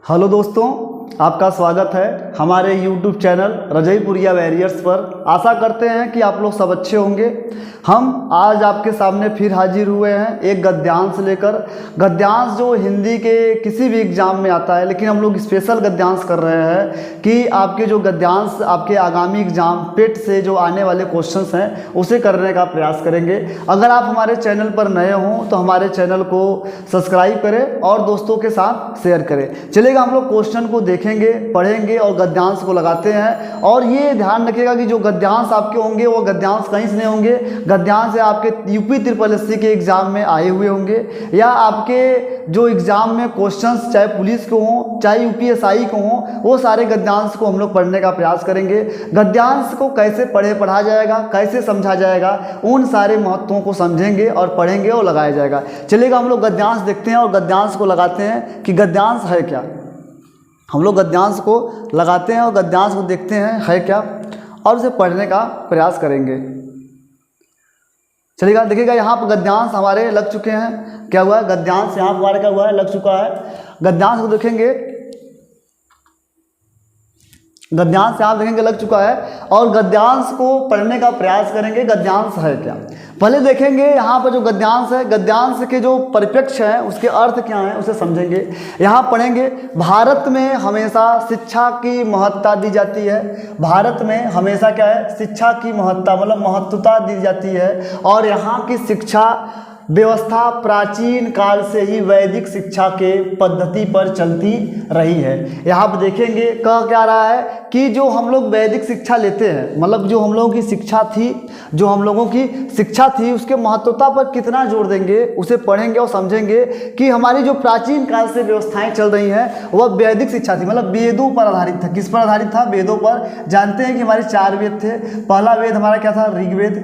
Hello दोस्तों, आपका स्वागत है हमारे YouTube चैनल रजईपुरिया वैरियर्स पर। आशा करते हैं कि आप लोग सब अच्छे होंगे। हम आज आपके सामने फिर हाजिर हुए हैं एक गद्यांश लेकर। गद्यांश जो हिंदी के किसी भी एग्ज़ाम में आता है, लेकिन हम लोग स्पेशल गद्यांश कर रहे हैं कि आपके जो गद्यांश आपके आगामी एग्ज़ाम पेट से जो आने वाले क्वेश्चंस हैं उसे करने का प्रयास करेंगे। अगर आप हमारे चैनल पर नए हों तो हमारे चैनल को सब्सक्राइब करें और दोस्तों के साथ शेयर करें। चलेगा, हम लोग क्वेश्चन को देखेंगे, पढ़ेंगे और गद्यांश को लगाते हैं। और ये ध्यान रखिएगा कि जो गद्यांश आपके होंगे वो गद्यांश कहीं से नहीं होंगे। गद्यांश आपके यूपी ट्रिपल एससी के एग्ज़ाम में आए हुए होंगे, या आपके जो एग्ज़ाम में क्वेश्चंस चाहे पुलिस के हों चाहे यूपीएसआई को हों, वो सारे गद्यांश को हम लोग पढ़ने का प्रयास करेंगे। गद्यांश को कैसे पढ़ा जाएगा, कैसे समझा जाएगा, उन सारे महत्वों को समझेंगे और पढ़ेंगे और लगाया जाएगा। चलिएगा, हम लोग गद्यांश देखते हैं और गद्यांश को लगाते हैं कि गद्यांश है क्या। हम लोग गद्यांश को लगाते हैं और गद्यांश को देखते हैं है क्या, और उसे पढ़ने का प्रयास करेंगे। चलिएगा, देखिएगा यहाँ पर गद्यांश हमारे लग चुके हैं। क्या हुआ है, गद्यांश यहाँ हमारे क्या हुआ है, लग चुका है। गद्यांश को देखेंगे, गद्यांश यहाँ देखेंगे लग चुका है, और गद्यांश को पढ़ने का प्रयास करेंगे। गद्यांश है क्या, पहले देखेंगे यहाँ पर जो गद्यांश है, गद्यांश के जो परिप्रेक्ष है उसके अर्थ क्या है उसे समझेंगे। यहाँ पढ़ेंगे, भारत में हमेशा शिक्षा की महत्ता दी जाती है। भारत में हमेशा क्या है, शिक्षा की महत्ता मतलब महत्वता दी जाती है। और यहाँ की शिक्षा व्यवस्था प्राचीन काल से ही वैदिक शिक्षा के पद्धति पर चलती रही है। यहाँ पर देखेंगे कह क्या रहा है कि जो हम लोग वैदिक शिक्षा लेते हैं, मतलब जो हम लोगों की शिक्षा थी, जो हम लोगों की शिक्षा थी उसके महत्वता पर कितना जोर देंगे उसे पढ़ेंगे और समझेंगे कि हमारी जो प्राचीन काल से व्यवस्थाएं चल रही हैं वह वैदिक शिक्षा थी, मतलब वेदों पर आधारित था। किस पर आधारित था, वेदों पर। जानते हैं कि हमारे 4 वेद थे। पहला वेद हमारा क्या था, ऋग्वेद।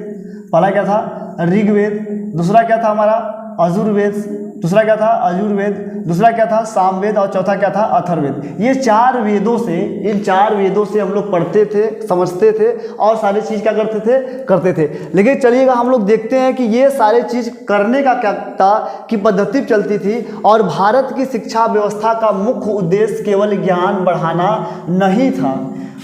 पहला क्या था, ऋग्वेद। दूसरा क्या था हमारा, अजुर्वेद। दूसरा क्या था, अजुर्वेद। दूसरा क्या था, सामवेद। और चौथा क्या था, अथर्ववेद। ये 4 वेदों से, इन 4 वेदों से हम लोग पढ़ते थे, समझते थे और सारी चीज़ क्या करते थे। लेकिन चलिएगा, हम लोग देखते हैं कि ये सारे चीज़ करने का क्या था कि पद्धति चलती थी। और भारत की शिक्षा व्यवस्था का मुख्य उद्देश्य केवल ज्ञान बढ़ाना नहीं था।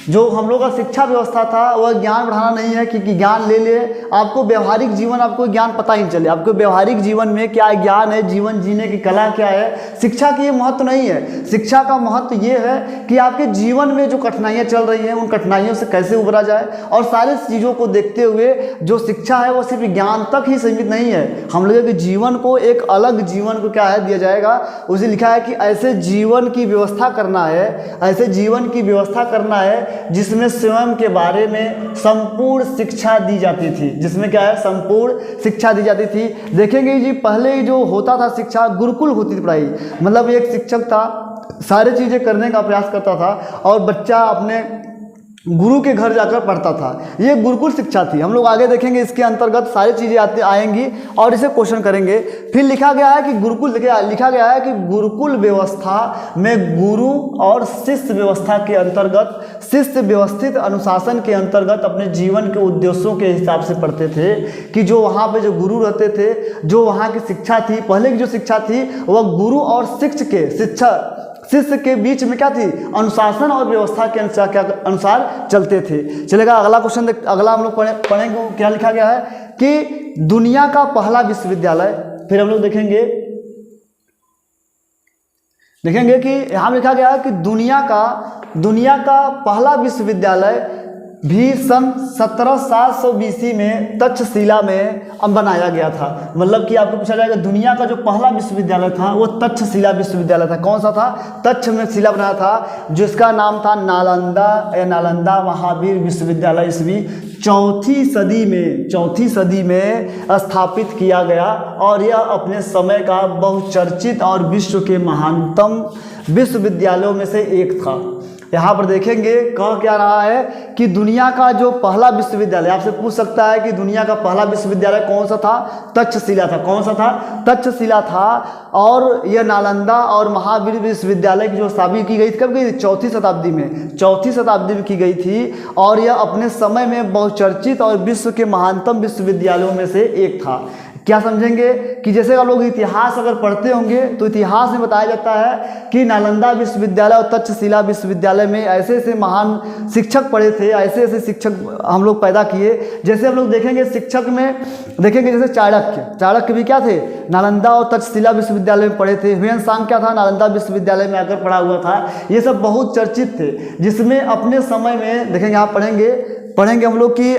जो हम लोग का शिक्षा व्यवस्था था वह ज्ञान बढ़ाना नहीं है कि ज्ञान ले ले, आपको व्यवहारिक जीवन, आपको ज्ञान पता ही नहीं चले, आपको व्यवहारिक जीवन में क्या ज्ञान है, जीवन जीने की कला क्या है। शिक्षा की ये महत्व नहीं है। शिक्षा का महत्व ये है कि आपके जीवन में जो कठिनाइयाँ चल रही हैं उन कठिनाइयों से कैसे उबरा जाए। और सारी चीज़ों को देखते हुए जो शिक्षा है वो सिर्फ ज्ञान तक ही सीमित नहीं है। हम लोगों के जीवन को एक अलग जीवन को क्या है दिया जाएगा। उसे लिखा है कि ऐसे जीवन की व्यवस्था करना है, ऐसे जीवन की व्यवस्था करना है जिसमें स्वयं के बारे में संपूर्ण शिक्षा दी जाती थी। जिसमें क्या है, संपूर्ण शिक्षा दी जाती थी। देखेंगे जी, पहले जो होता था शिक्षा, गुरुकुल होती थी पढ़ाई, मतलब एक शिक्षक था, सारी चीज़ें करने का प्रयास करता था और बच्चा अपने गुरु के घर जाकर पढ़ता था। ये गुरुकुल शिक्षा थी। हम लोग आगे देखेंगे, इसके अंतर्गत सारी चीज़ें आएंगी और इसे क्वेश्चन करेंगे। फिर लिखा गया है कि लिखा गया है कि गुरुकुल व्यवस्था में गुरु और शिष्य व्यवस्था के अंतर्गत, शिष्य व्यवस्थित अनुशासन के अंतर्गत अपने जीवन के उद्देश्यों के हिसाब से पढ़ते थे। कि जो वहाँ पे जो गुरु रहते थे, जो वहाँ की शिक्षा थी, पहले की जो शिक्षा थी वह गुरु और शिष्य के बीच में क्या थी, अनुशासन और व्यवस्था के अनुसार चलते थे। चलेगा, अगला क्वेश्चन अगला हम लोग पढ़ेंगे। क्या लिखा गया है कि दुनिया का पहला विश्वविद्यालय। फिर हम लोग देखेंगे कि यहाँ लिखा गया है कि दुनिया का पहला विश्वविद्यालय भी सन 1700 BC में तक्षशिला में बनाया गया था। मतलब कि आपको पूछा जाएगा दुनिया का जो पहला विश्वविद्यालय था वो तक्षशिला विश्वविद्यालय था। कौन सा था, तक्ष में शिला बनाया था, जिसका नाम था नालंदा महावीर विश्वविद्यालय। ईस्वी चौथी सदी में स्थापित किया गया और यह अपने समय का बहुचर्चित और विश्व के महानतम विश्वविद्यालयों में से एक था। यहाँ पर देखेंगे कह क्या रहा है कि दुनिया का जो पहला विश्वविद्यालय, आपसे पूछ सकता है कि दुनिया का पहला विश्वविद्यालय कौन सा था, तक्षशिला था। कौन सा था, तक्षशिला था। और यह नालंदा और महावीर विश्वविद्यालय की जो स्थापित की गई थी, कब गई थी, चौथी शताब्दी में की गई थी। और यह अपने समय में बहुचर्चित और विश्व के महानतम विश्वविद्यालयों में से एक था। क्या समझेंगे कि जैसे आप लोग इतिहास अगर पढ़ते होंगे तो इतिहास में बताया जाता है कि नालंदा विश्वविद्यालय और तक्षशिला विश्वविद्यालय में ऐसे ऐसे महान शिक्षक पढ़े थे, ऐसे ऐसे शिक्षक हम लोग पैदा किए। जैसे हम लोग देखेंगे शिक्षक में देखेंगे जैसे चाणक्य भी क्या थे, नालंदा और तक्षशिला विश्वविद्यालय में पढ़े थे। ह्वेन-सांग क्या था, नालंदा विश्वविद्यालय में आकर पढ़ा हुआ था। ये सब बहुत चर्चित थे, जिसमें अपने समय में देखेंगे आप पढ़ेंगे हम लोग कि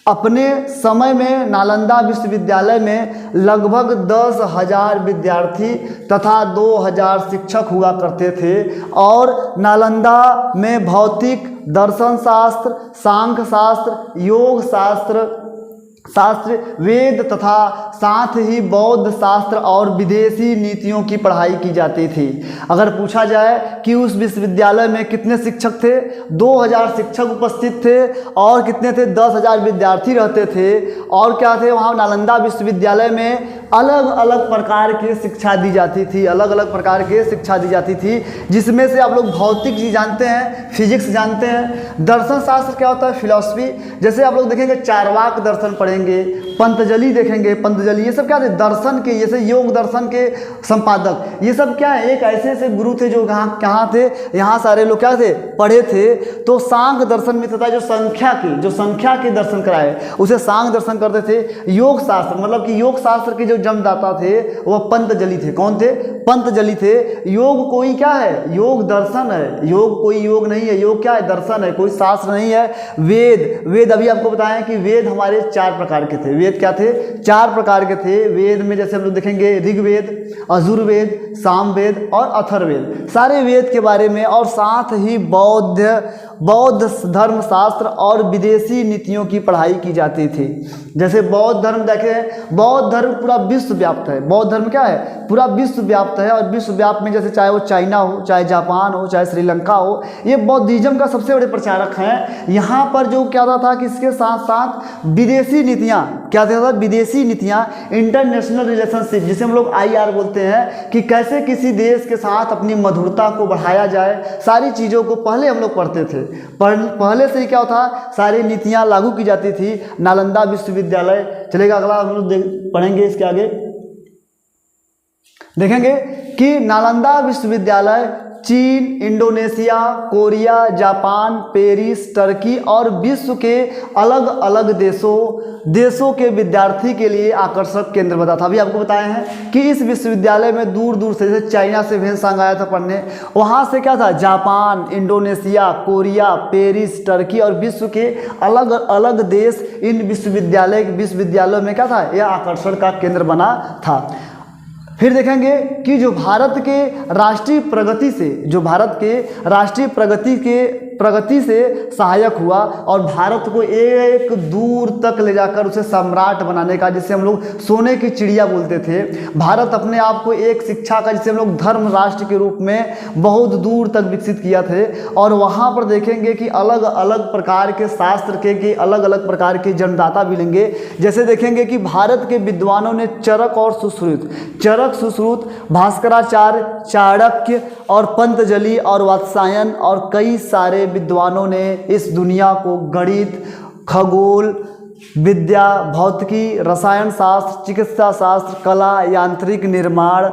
अपने समय में नालंदा विश्वविद्यालय में लगभग 10,000 विद्यार्थी तथा 2,000 शिक्षक हुआ करते थे। और नालंदा में भौतिक, दर्शन शास्त्र, सांख्य शास्त्र, योग शास्त्र, वेद तथा साथ ही बौद्ध शास्त्र और विदेशी नीतियों की पढ़ाई की जाती थी। अगर पूछा जाए कि उस विश्वविद्यालय में कितने शिक्षक थे, 2,000 शिक्षक उपस्थित थे और कितने थे, 10,000 विद्यार्थी रहते थे। और क्या थे, वहाँ नालंदा विश्वविद्यालय में अलग अलग प्रकार की शिक्षा दी जाती थी, अलग अलग प्रकार की शिक्षा दी जाती थी, जिसमें से आप लोग भौतिक जी जानते हैं, फिजिक्स जानते हैं। दर्शन शास्त्र क्या होता है, फिलॉसफी। जैसे आप लोग देखेंगे चारवाक दर्शन पढ़ेंगे, पंतजलि देखेंगे, पंतजलि ये सब क्या थे, दर्शन के, जैसे योग दर्शन के संपादक, ये सब क्या है, एक ऐसे ऐसे गुरु थे जो कहाँ थे, यहाँ सारे लोग क्या थे, पढ़े थे। तो सांख्य दर्शन में था जो संख्या के दर्शन कराए, उसे सांख्य दर्शन करते थे। योग शास्त्र मतलब कि योग शास्त्र के जो जन्मदाता थे वह पंतजलि थे। कौन थे, पंतजलि थे। योग कोई क्या है, योग दर्शन है, योग कोई योग नहीं है, योग क्या है, दर्शन है, कोई शास्त्र नहीं है। वेद अभी आपको बताएं कि वेद हमारे 4 प्रकार के थे। वेद क्या थे, 4 प्रकार के थे। वेद में जैसे हम लोग देखेंगे ऋग्वेद, यजुर्वेद, सामवेद और अथर्ववेद, सारे वेद के बारे में। और साथ ही बौद्ध धर्म शास्त्र और विदेशी नीतियों की पढ़ाई की जाती थी। जैसे बौद्ध धर्म देखें, बौद्ध धर्म पूरा विश्व व्याप्त है। बौद्ध धर्म क्या है, पूरा विश्व व्याप्त है। और विश्व व्याप्त में जैसे चाहे वो चाइना हो, चाहे जापान हो, चाहे श्रीलंका हो, ये बौद्धिज्म का सबसे बड़े प्रचारक हैं। यहाँ पर जो क्या था कि इसके साथ साथ विदेशी नीतियाँ, क्या था, विदेशी नीतियाँ, इंटरनेशनल रिलेशनशिप, जिसे हम लोग IR बोलते हैं, कि कैसे किसी देश के साथ अपनी मधुरता को बढ़ाया जाए, सारी चीज़ों को पहले हम लोग पढ़ते थे। पहले से ही क्या था, सारी नीतियाँ लागू की जाती थी। नालंदा विश्वविद्यालय चलेगा, अगला हम लोग पढ़ेंगे इसके आगे, देखेंगे कि नालंदा विश्वविद्यालय चीन, Indonesia, Korea, Japan, Paris, Turkey और विश्व के अलग अलग देशों के विद्यार्थी के लिए आकर्षक केंद्र बना था। अभी आपको बताए हैं कि इस विश्वविद्यालय में दूर दूर से, जैसे चाइना से ह्वेन-सांग आया था पढ़ने, वहाँ से क्या था, Japan, Indonesia, Korea, Paris, Turkey और विश्व के अलग अलग देश इन विश्वविद्यालयों में क्या था, यह आकर्षण का केंद्र बना था। फिर देखेंगे कि जो भारत के राष्ट्रीय प्रगति से सहायक हुआ और भारत को एक दूर तक ले जाकर उसे सम्राट बनाने का, जिसे हम लोग सोने की चिड़िया बोलते थे। भारत अपने आप को एक शिक्षा का, जिसे हम लोग धर्म राष्ट्र के रूप में बहुत दूर तक विकसित किया थे। और वहाँ पर देखेंगे कि अलग अलग प्रकार के शास्त्र के अलग अलग प्रकार के जन्मदाता मिलेंगे। जैसे देखेंगे कि भारत के विद्वानों ने चरक और सुश्रुत, भास्कराचार्य, चाणक्य और पंतजलि और वात्स्यायन और कई सारे विद्वानों ने इस दुनिया को गणित, खगोल विद्या, भौतिकी, रसायन शास्त्र, चिकित्सा शास्त्र, कला, यांत्रिक निर्माण,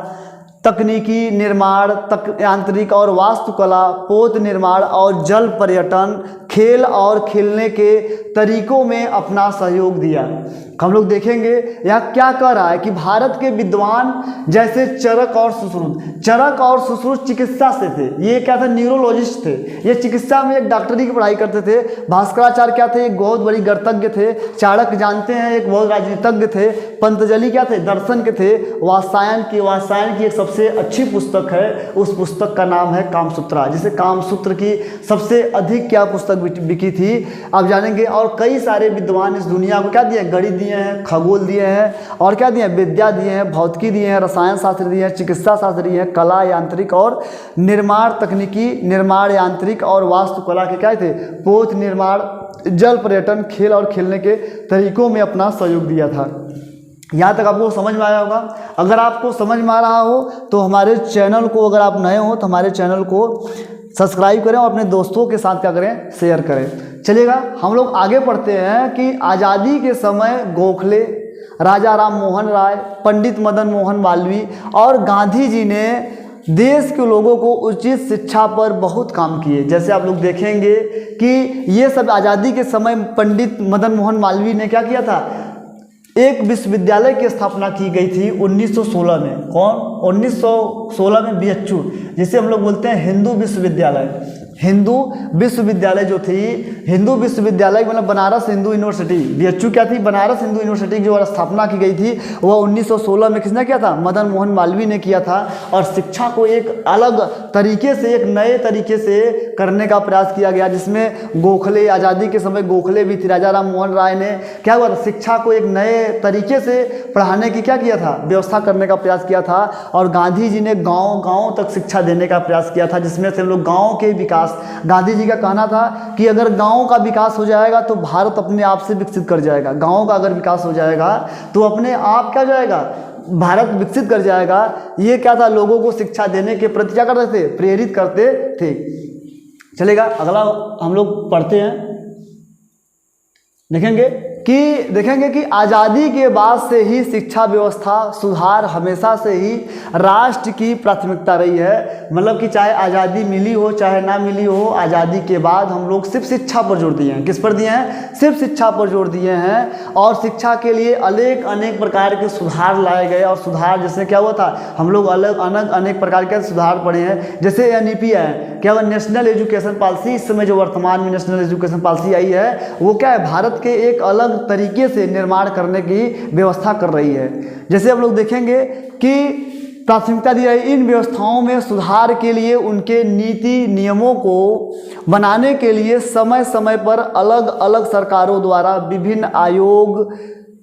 तकनीकी निर्माण, यांत्रिक और वास्तुकला, पोत निर्माण और जल पर्यटन, खेल और खेलने के तरीकों में अपना सहयोग दिया। हम लोग देखेंगे यहाँ क्या कह रहा है कि भारत के विद्वान जैसे चरक और सुश्रुत चिकित्सा से थे। ये क्या थे, न्यूरोलॉजिस्ट थे। ये चिकित्सा में एक डॉक्टरी की पढ़ाई करते थे। भास्कराचार्य क्या थे, एक बहुत बड़ी गणितज्ञ थे। चाणक्य जानते हैं, एक बहुत राजनीतिज्ञ थे। पंतजलि क्या थे, दर्शन के थे। वात्स्यायन की एक सबसे अच्छी पुस्तक है, उस पुस्तक का नाम है कामसूत्रा, जिसे कामसूत्र की सबसे अधिक क्या पुस्तक बिकी थी आप जानेंगे। और कई सारे विद्वान इस दुनिया को क्या दिए, गणित दिए हैं, खगोल दिए हैं और क्या दिए हैं, विद्या दिए हैं, भौतिकी दिए हैं, रसायन शास्त्र दिए हैं, चिकित्सा शास्त्र दिए हैं, कला, यांत्रिक और निर्माण, तकनीकी निर्माण, यांत्रिक और वास्तुकला के क्या थे, पोत निर्माण, जल पर्यटन, खेल और खेलने के तरीकों में अपना सहयोग दिया था। यहाँ तक आपको समझ में आया होगा। अगर आपको समझ में आ रहा हो तो हमारे चैनल को, अगर आप नए हो तो हमारे चैनल को सब्सक्राइब करें और अपने दोस्तों के साथ क्या करें, शेयर करें। चलिएगा हम लोग आगे पढ़ते हैं कि आज़ादी के समय गोखले राजा राम मोहन राय, पंडित मदन मोहन मालवीय और गांधी जी ने देश के लोगों को उचित शिक्षा पर बहुत काम किए। जैसे आप लोग देखेंगे कि ये सब आज़ादी के समय पंडित मदन मोहन मालवीय ने क्या किया था, एक विश्वविद्यालय की स्थापना की गई थी 1916 में। कौन? 1916 में बीएचयू, जिसे हम लोग बोलते हैं हिंदू विश्वविद्यालय। हिंदू विश्वविद्यालय जो थी, हिंदू विश्वविद्यालय मतलब बनारस हिंदू यूनिवर्सिटी, बीएचयू क्या थी? बनारस हिंदू यूनिवर्सिटी की जो स्थापना की गई थी वह 1916 में किसने किया था? मदन मोहन मालवीय ने किया था। और शिक्षा को एक अलग तरीके से, एक नए तरीके से करने का प्रयास किया गया, जिसमें गोखले, आज़ादी के समय गोखले भी थी, राजा राम मोहन राय ने क्या हुआ, शिक्षा को एक नए तरीके से पढ़ाने की क्या किया था? व्यवस्था करने का प्रयास किया था। और गांधी जी ने गाँव गाँव तक शिक्षा देने का प्रयास किया था, जिसमें से हम लोग गाँव के विकास, गांधी जी का कहना था कि अगर गांव का विकास हो जाएगा तो भारत अपने आप से विकसित कर जाएगा। गांव का अगर विकास हो जाएगा तो अपने आप क्या जाएगा, भारत विकसित कर जाएगा। ये क्या था, लोगों को शिक्षा देने के प्रति क्या करते थे? प्रेरित करते थे। चलेगा, अगला हम लोग पढ़ते हैं, देखेंगे कि आज़ादी के बाद से ही शिक्षा व्यवस्था सुधार हमेशा से ही राष्ट्र की प्राथमिकता रही है। मतलब कि चाहे आज़ादी मिली हो चाहे ना मिली हो, आज़ादी के बाद हम लोग सिर्फ शिक्षा पर जोर दिए हैं। किस पर दिए हैं? सिर्फ शिक्षा पर जोर दिए हैं। और शिक्षा के लिए अनेक प्रकार के सुधार लाए गए। और सुधार जैसे क्या हुआ था, हम लोग अनेक प्रकार के सुधार पढ़े हैं। जैसे NEP है, क्या हुआ? National education policy. इस समय जो वर्तमान में नेशनल एजुकेशन पॉलिसी आई है वो क्या है, भारत के एक अलग तरीके से निर्माण करने की व्यवस्था कर रही है। जैसे हम लोग देखेंगे कि प्राथमिकता दी है इन व्यवस्थाओं में सुधार के लिए, उनके नीति नियमों को बनाने के लिए समय समय पर अलग अलग सरकारों द्वारा विभिन्न आयोग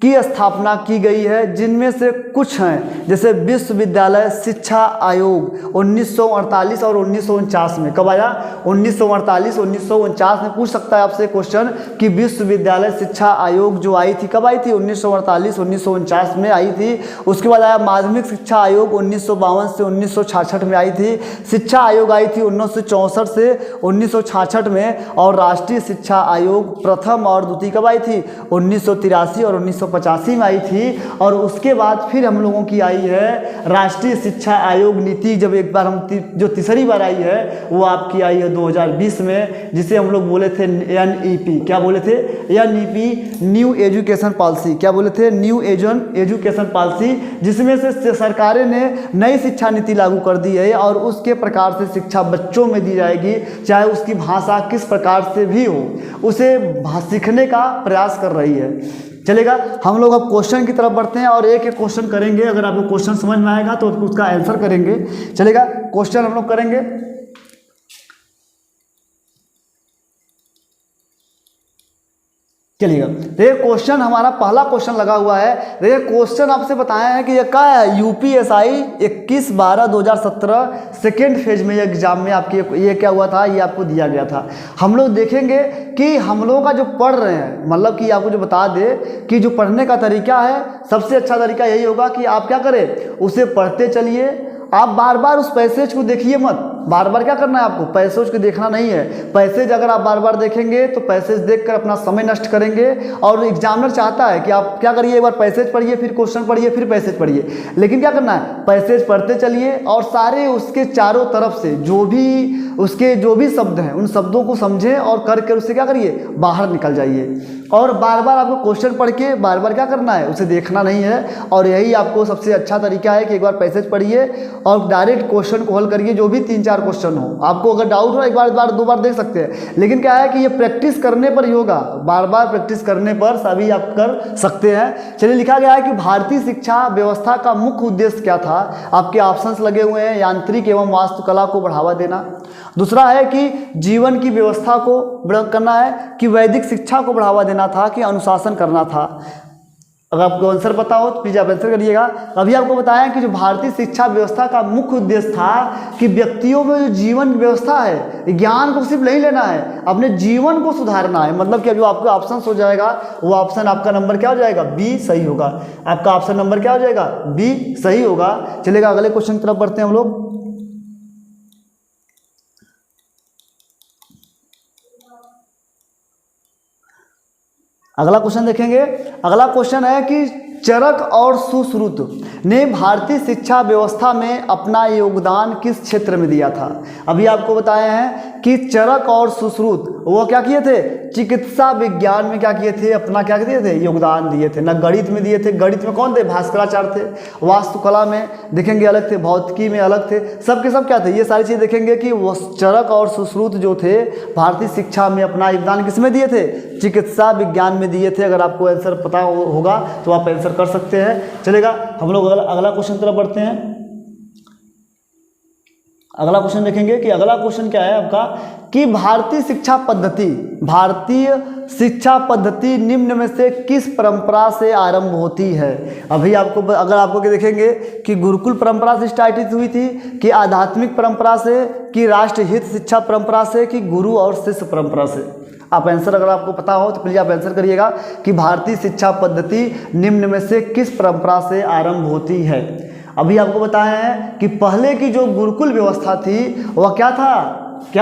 की स्थापना की गई है, जिनमें से कुछ हैं जैसे विश्वविद्यालय शिक्षा आयोग 1948 और 1949 में। कब आया? 1948 1949 में। पूछ सकता है आपसे क्वेश्चन कि विश्वविद्यालय शिक्षा आयोग जो आई थी, कब आई थी? 1948 1949 में आई थी। उसके बाद आया माध्यमिक शिक्षा आयोग 1952 से 1966 में आई थी। शिक्षा आयोग आई थी 1964 से 1966 में। और राष्ट्रीय शिक्षा आयोग प्रथम और द्वितीय कब आई थी? 1983 और 1985 में आई थी। और उसके बाद फिर हम लोगों की आई है राष्ट्रीय शिक्षा आयोग नीति। जब एक बार हम जो तीसरी बार आई है वो आपकी आई है 2020 में, जिसे हम लोग बोले थे NEP। क्या बोले थे? NEP, new education policy. क्या बोले थे? न्यू एजुकेशन पॉलिसी, जिसमें से सरकारें ने नई शिक्षा नीति लागू कर दी है। और उसके प्रकार से शिक्षा बच्चों में दी जाएगी, चाहे उसकी भाषा किस प्रकार से भी हो, उसे सीखने का प्रयास कर रही है। चलेगा, हम लोग अब क्वेश्चन की तरफ बढ़ते हैं और एक एक क्वेश्चन करेंगे। अगर आपको क्वेश्चन समझ में आएगा तो उसका आंसर करेंगे। चलेगा, क्वेश्चन हम लोग करेंगे। चलिएगा, ये क्वेश्चन हमारा पहला क्वेश्चन लगा हुआ है। ये क्वेश्चन आपसे बताया है कि ये क्या है, UPSI 21/12/2017 सेकेंड फेज में एग्जाम में आपके ये क्या हुआ था, ये आपको दिया गया था। हम लोग देखेंगे कि हम लोग का जो पढ़ रहे हैं, मतलब कि आपको जो बता दे कि जो पढ़ने का तरीका है, सबसे अच्छा तरीका यही होगा कि आप क्या करें, उसे पढ़ते चलिए। आप बार बार उस पैसेज को देखिए मत। बार बार क्या करना है आपको, पैसेज को देखना नहीं है। पैसेज अगर आप बार बार देखेंगे तो पैसेज देखकर अपना समय नष्ट करेंगे। और एग्जामिनर चाहता है कि आप क्या करिए, एक बार पैसेज पढ़िए, फिर क्वेश्चन पढ़िए, फिर पैसेज पढ़िए। लेकिन क्या करना है, पैसेज पढ़ते चलिए और सारे उसके चारों तरफ से जो भी शब्द हैं उन शब्दों को समझें और करके उससे क्या करिए, बाहर निकल जाइए। और बार बार आपको क्वेश्चन पढ़ के बार बार क्या करना है, उसे देखना नहीं है। और यही आपको सबसे अच्छा तरीका है कि एक बार पैसेज पढ़िए और डायरेक्ट क्वेश्चन को हल करिए। जो भी 3-4 क्वेश्चन हो, आपको अगर डाउट हो एक बार 2 बार देख सकते हैं। लेकिन क्या है कि ये प्रैक्टिस करने पर ही होगा, बार बार प्रैक्टिस करने पर सभी आप कर सकते हैं। चलिए, लिखा गया है कि भारतीय शिक्षा व्यवस्था का मुख्य उद्देश्य क्या था। आपके ऑप्शंस लगे हुए हैं, यांत्रिक एवं वास्तुकला को बढ़ावा देना। दूसरा है कि जीवन की व्यवस्था को करना है, कि वैदिक शिक्षा को बढ़ावा देना था, कि अनुशासन करना था। अगर आपको आंसर पता हो तो प्लीज आप आंसर करिएगा। अभी आपको बताया कि जो भारतीय शिक्षा व्यवस्था का मुख्य उद्देश्य था कि व्यक्तियों में जो जीवन व्यवस्था है, ज्ञान को सिर्फ नहीं लेना है, अपने जीवन को सुधारना है। मतलब कि जो आपका ऑप्शन हो जाएगा वो ऑप्शन आपका नंबर क्या हो जाएगा, बी सही होगा। आपका ऑप्शन नंबर क्या हो जाएगा, बी सही होगा। चलेगा, अगले क्वेश्चन की तरफ बढ़ते हैं हम लोग। अगला क्वेश्चन देखेंगे। अगला क्वेश्चन है कि चरक और सुश्रुत ने भारतीय शिक्षा व्यवस्था में अपना योगदान किस क्षेत्र में दिया था? अभी आपको बताए हैं कि चरक और सुश्रुत वो क्या किए थे? चिकित्सा विज्ञान में क्या किए थे? अपना क्या किए थे? योगदान दिए थे। न गणित में दिए थे, गणित में कौन थे? भास्कराचार्य थे। वास्तुकला में देखेंगे अलग थे, भौतिकी में अलग थे, सबके सब क्या थे? ये सारी चीज़ देखेंगे कि वो चरक और सुश्रुत जो थे भारतीय शिक्षा में अपना योगदान किस में दिए थे? चिकित्सा विज्ञान में दिए थे। अगर आपको आंसर पता होगा तो आप आंसर कर सकते हैं। चलेगा, हम लोग अगला क्वेश्चन तरफ बढ़ते हैं। अगला क्वेश्चन देखेंगे कि अगला क्वेश्चन क्या है आपका कि भारतीय शिक्षा पद्धति निम्न में से किस परंपरा से आरंभ होती है? अभी आपको अगर आपको देखेंगे कि गुरुकुल परंपरा से स्टार्ट हुई थी, कि आध्यात्मिक परंपरा से, कि राष्ट्रहित शिक्षा परंपरा से, कि गुरु और शिष्य परंपरा से। आप आंसर अगर आपको पता हो तो प्लीज आप आंसर करिएगा कि भारतीय शिक्षा पद्धति निम्न में से किस परंपरा से आरंभ होती है। अभी आपको बताया है कि पहले की जो गुरुकुल व्यवस्था थी वह क्या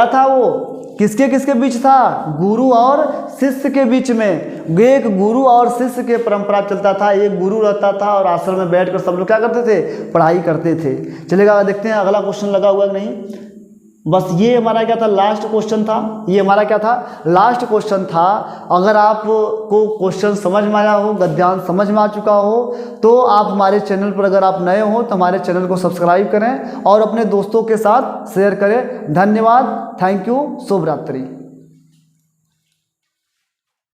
था वो किसके किसके बीच था? गुरु और शिष्य के बीच में। एक गुरु और शिष्य के परंपरा चलता था, एक गुरु रहता था और आश्रम में बैठकर सब लोग क्या करते थे? पढ़ाई करते थे। चलिएगा, देखते हैं अगला क्वेश्चन लगा हुआ कि नहीं। बस ये हमारा क्या था? लास्ट क्वेश्चन था। ये हमारा क्या था? लास्ट क्वेश्चन था। अगर आपको क्वेश्चन समझ में आया हो, गद्यांश समझ में आ चुका हो, तो आप हमारे चैनल पर अगर आप नए हो तो हमारे चैनल को सब्सक्राइब करें और अपने दोस्तों के साथ शेयर करें। धन्यवाद। Thank you. शुभ रात्रि।